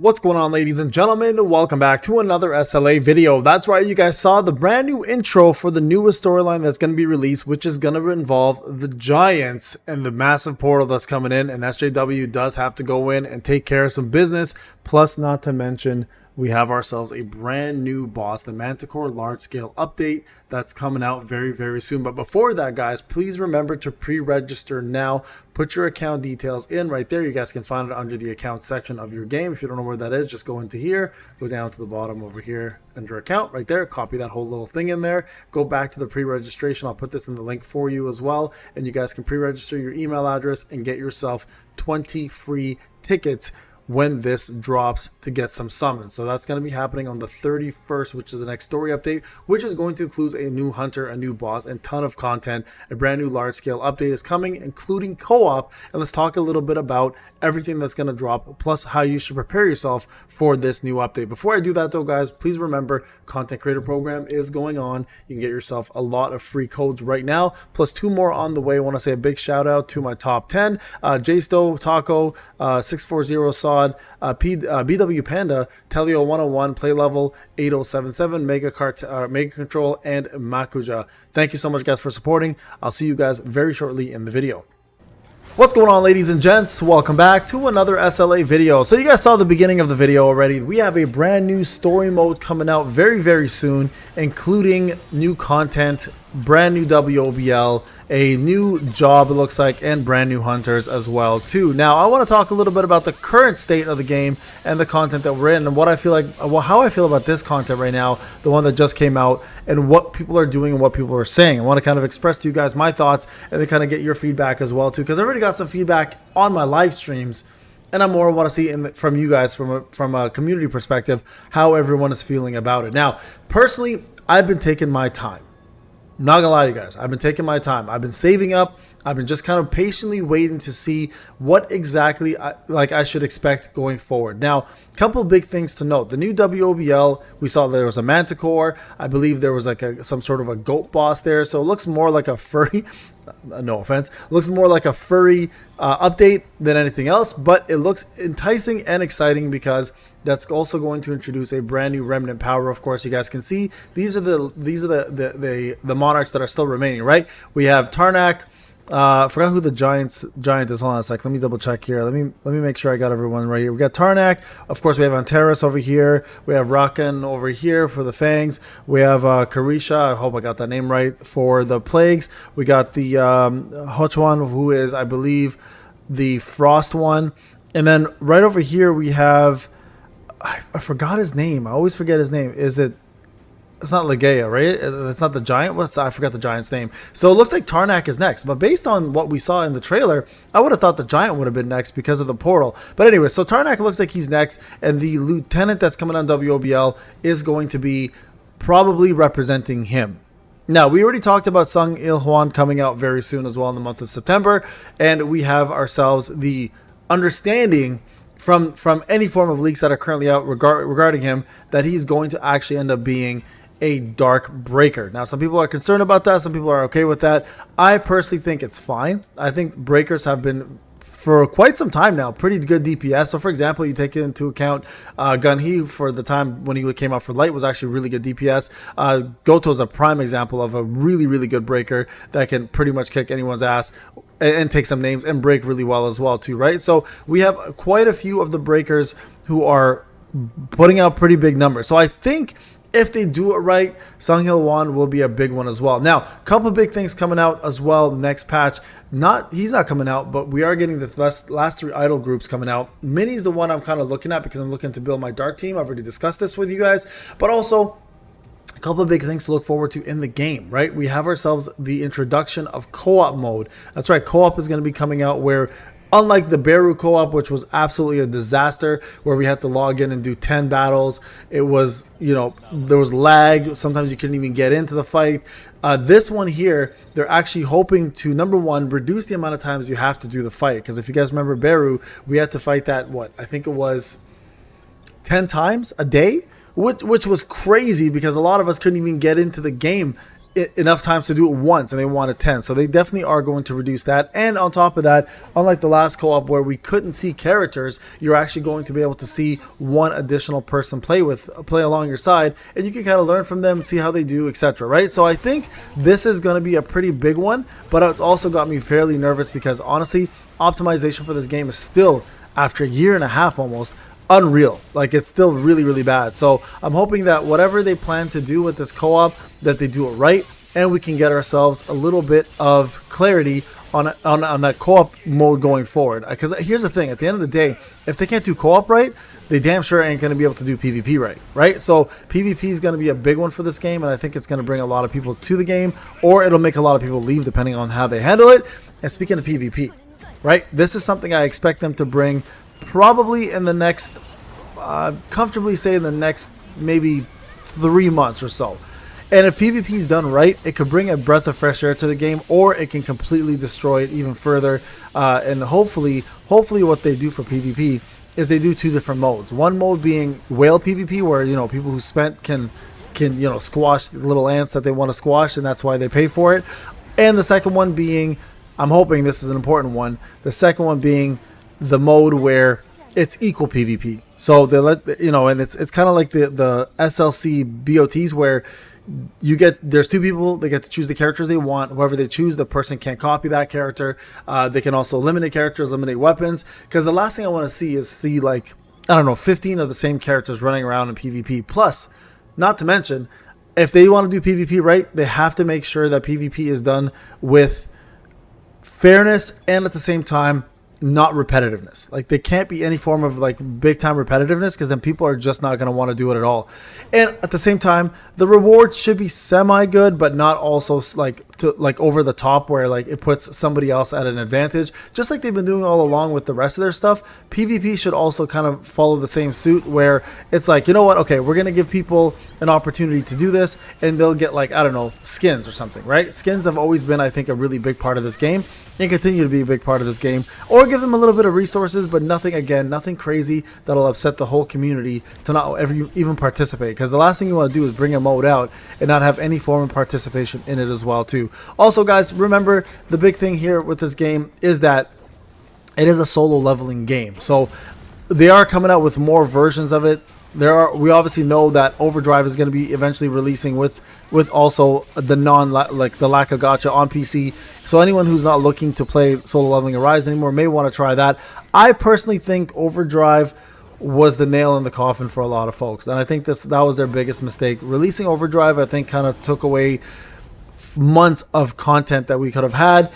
What's going on, ladies and gentlemen? Welcome back to another SLA video. That's right, you guys saw the brand new intro for the newest storyline that's going to be released, which is going to involve the Giants and the massive portal that's coming in, and SJW does have to go in and take care of some business. Plus, not to mention, we have ourselves a brand new boss, the Manticore large-scale update that's coming out very, very soon. But before that, guys, please remember to pre-register now. Put your account details in right there. You guys can find it under the account section of your game. If you don't know where that is, just go into here, go down to the bottom over here under account right there, copy that whole little thing in there, go back to the pre-registration. I'll put this in the link for you as well, and you guys can pre-register your email address and get yourself 20 free tickets when this drops to get some summons. So that's going to be happening on the 31st, which is the next story update, which is going to include a new hunter, a new boss, and ton of content. A brand new large scale update is coming, including co-op. And let's talk a little bit about everything that's going to drop, plus how you should prepare yourself for this new update. Before I do that though, guys, please remember content creator program is going on. You can get yourself a lot of free codes right now, plus 2 more on the way. I want to say a big shout out to my top 10, Jsto, Taco, 640 Sod, BW Panda, Telio 101, Play Level 8077, Mega Control, and Makuja. Thank you so much, guys, for supporting. I'll see you guys very shortly in the video. What's going on, ladies and gents? Welcome back to another SLA video. So you guys saw the beginning of the video already. We have a brand new story mode coming out very, very soon, including new content, brand new WOBL, a new job it looks like, and brand new hunters as well too. Now I want to talk a little bit about the current state of the game and the content that we're in, and what I feel like, well, how I feel about this content right now, the one that just came out, and what people are doing and what people are saying. I want to kind of express to you guys my thoughts and then kind of get your feedback as well too, because I already got some feedback on my live streams, and I more want to see from you guys from a community perspective how everyone is feeling about it. Now personally, I've been taking my time. I'm not gonna lie to you guys, I've been taking my time. I've been saving up. I've been just kind of patiently waiting to see what exactly I should expect going forward. Now, a couple big things to note. The new WOBL, we saw there was a Manticore. I believe there was like some sort of a goat boss there. So it looks more like a furry, no offense, looks more like a furry update than anything else. But it looks enticing and exciting because that's also going to introduce a brand new remnant power. Of course, you guys can see these are the monarchs that are still remaining, right? We have Tarnak. I forgot who the giant is. Hold on a sec. Let me double check here. Let me make sure I got everyone right here. We got Tarnak. Of course, we have Antares over here. We have Rakan over here for the Fangs. We have Karisha. I hope I got that name right, for the Plagues. We got the Hochwan, who is, I believe, the Frost one. And then right over here we have, I forgot his name. I always forget his name. It's not Legaia, right? It's not the giant. I forgot the giant's name. So it looks like Tarnak is next. But based on what we saw in the trailer, I would have thought the giant would have been next because of the portal. But anyway, so Tarnak looks like he's next. And the lieutenant that's coming on WOBL is going to be probably representing him. Now, we already talked about Sung Il Huan coming out very soon as well in the month of September. And we have ourselves the understanding from any form of leaks that are currently out regarding him that he's going to actually end up being a dark breaker. Now, some people are concerned about that. Some people are okay with that. I personally think it's fine. I think breakers have been, for quite some time now, pretty good DPS. So, for example, you take into account Gunhee for the time when he came out for Light was actually really good DPS. Goto is a prime example of a really, really good breaker that can pretty much kick anyone's ass and take some names and break really well as well too, right? So we have quite a few of the breakers who are putting out pretty big numbers. So I think if they do it right, Sung Il Huan will be a big one as well. Now, a couple of big things coming out as well next patch. He's not coming out, but we are getting the last 3 idol groups coming out. Mini's the one I'm kind of looking at because I'm looking to build my dark team. I've already discussed this with you guys, but also a couple of big things to look forward to in the game, right? We have ourselves the introduction of co-op mode. That's right, co-op is going to be coming out where, unlike the Beru co-op, which was absolutely a disaster, where we had to log in and do 10 battles, it was, there was lag. Sometimes you couldn't even get into the fight. This one here, they're actually hoping to, number one, reduce the amount of times you have to do the fight. Because if you guys remember Beru, we had to fight that, I think it was 10 times a day, which was crazy because a lot of us couldn't even get into the game enough times to do it once and they wanted 10, so they definitely are going to reduce that. And on top of that, unlike the last co-op where we couldn't see characters, you're actually going to be able to see one additional person play along your side, and you can kind of learn from them, see how they do, etc. Right? So I think this is going to be a pretty big one, but it's also got me fairly nervous because honestly, optimization for this game is still, after a year and a half almost, unreal. Like, it's still really, really bad. So I'm hoping that whatever they plan to do with this co-op, that they do it right, and we can get ourselves a little bit of clarity on that co-op mode going forward. Because here's the thing, at the end of the day, if they can't do co-op right, they damn sure ain't going to be able to do PvP right? So PvP is going to be a big one for this game, and I think it's going to bring a lot of people to the game, or it'll make a lot of people leave depending on how they handle it. And speaking of PvP, right, this is something I expect them to bring probably in the next, comfortably say in the next maybe 3 months or so. And if PvP is done right, it could bring a breath of fresh air to the game, or it can completely destroy it even further. And hopefully what they do for PvP is they do 2 different modes. One mode being whale PvP, where, you know, people who spent can you know, squash the little ants that they want to squash, and that's why they pay for it. And the second one being, I'm hoping this is an important one, the second one being the mode where it's equal PvP. So they let, you know, and it's kind of like the SLC BOTs where there's 2 people, they get to choose the characters they want. Whoever they choose, the person can't copy that character. They can also eliminate characters, eliminate weapons, because the last thing I want to see is like, I don't know, 15 of the same characters running around in PvP. Plus, not to mention, if they want to do PvP right, they have to make sure that PvP is done with fairness and at the same time not repetitiveness. Like, there can't be any form of like big time repetitiveness, because then people are just not going to want to do it at all. And at the same time, the rewards should be semi good, but not also like over the top where like it puts somebody else at an advantage, just like they've been doing all along with the rest of their stuff. PvP should also kind of follow the same suit, where it's like, you know what, okay, we're going to give people an opportunity to do this, and they'll get, like, I don't know, skins or something, right? Skins have always been, I think, a really big part of this game, and continue to be a big part of this game. Or give them a little bit of resources, but nothing crazy that'll upset the whole community to not even participate, because the last thing you want to do is bring a mode out and not have any form of participation in it as well too. Also, guys, remember, the big thing here with this game is that it is a solo leveling game, so they are coming out with more versions of it. We obviously know that Overdrive is going to be eventually releasing with also the the lack of gacha on PC. So anyone who's not looking to play Solo Leveling Arise anymore may want to try that. I personally think Overdrive was the nail in the coffin for a lot of folks, and I think that was their biggest mistake. Releasing Overdrive, I think, kind of took away months of content that we could have had.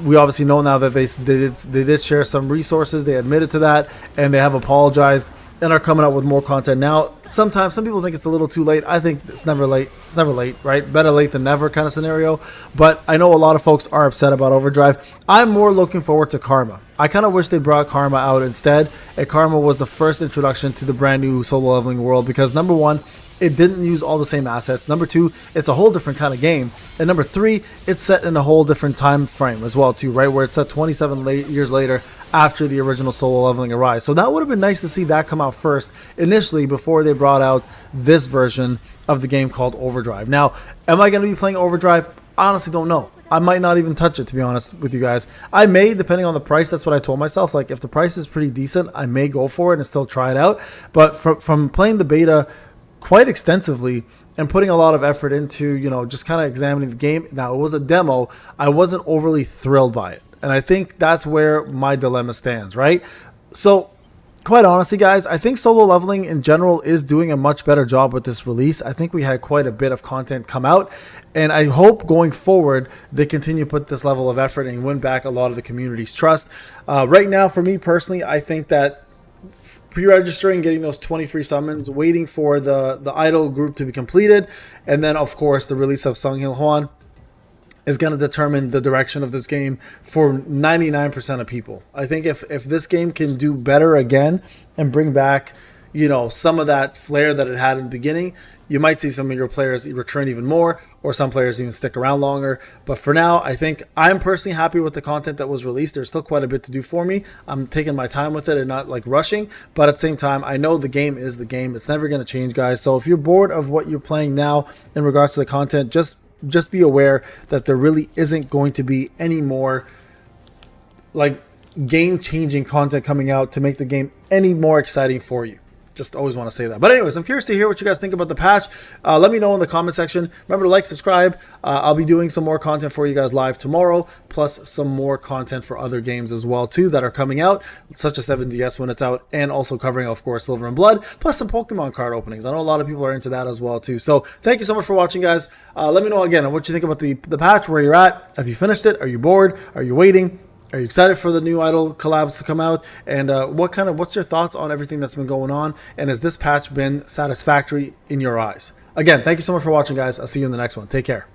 We obviously know now that they did share some resources. They admitted to that, and they have apologized and are coming out with more content now. Sometimes some people think it's a little too late. I think it's never late. It's never late, right? Better late than never kind of scenario. But I know a lot of folks are upset about Overdrive. I'm more looking forward to Karma. I kind of wish they brought Karma out instead. And Karma was the first introduction to the brand new solo leveling world, because number one, it didn't use all the same assets. Number two, it's a whole different kind of game. And number three, it's set in a whole different time frame as well too, right? Where it's set 27 years later after the original Solo Leveling Arise. So that would have been nice to see that come out first initially before they brought out this version of the game called Overdrive. Now, am I going to be playing Overdrive? I honestly don't know. I might not even touch it, to be honest with you guys. I may, depending on the price. That's what I told myself. Like, if the price is pretty decent, I may go for it and still try it out. But from playing the beta quite extensively and putting a lot of effort into, you know, just kind of examining the game. Now, it was a demo. I wasn't overly thrilled by it. And I think that's where my dilemma stands, right? So, quite honestly, guys, I think solo leveling in general is doing a much better job with this release. I think we had quite a bit of content come out, and I hope going forward they continue to put this level of effort and win back a lot of the community's trust. Right now, for me personally, I think that pre-registering, getting those 20 free summons, waiting for the idol group to be completed, and then, of course, the release of Sung Hil Hwan is going to determine the direction of this game for 99% of people. I think if this game can do better again and bring back, you know, some of that flair that it had in the beginning, you might see some of your players return even more, or some players even stick around longer. But for now, I think I'm personally happy with the content that was released. There's still quite a bit to do for me. I'm taking my time with it and not like rushing, but at the same time, I know the game is the game. It's never going to change, guys. So if you're bored of what you're playing now in regards to the content, just just be aware that there really isn't going to be any more like game-changing content coming out to make the game any more exciting for you. Just always want to say that. But anyways, I'm curious to hear what you guys think about the patch. Let me know in the comment section. Remember to like, subscribe. I'll be doing some more content for you guys live tomorrow, plus some more content for other games as well too that are coming out, such as 7DS when it's out, and also covering, of course, Silver and Blood, plus some Pokemon card openings. I know a lot of people are into that as well too. So thank you so much for watching, guys. Let me know again what you think about the patch, where you're at. Have you finished it? Are you bored? Are you waiting? Are you excited for the new Idol collabs to come out? And what's your thoughts on everything that's been going on? And has this patch been satisfactory in your eyes? Again, thank you so much for watching, guys. I'll see you in the next one. Take care.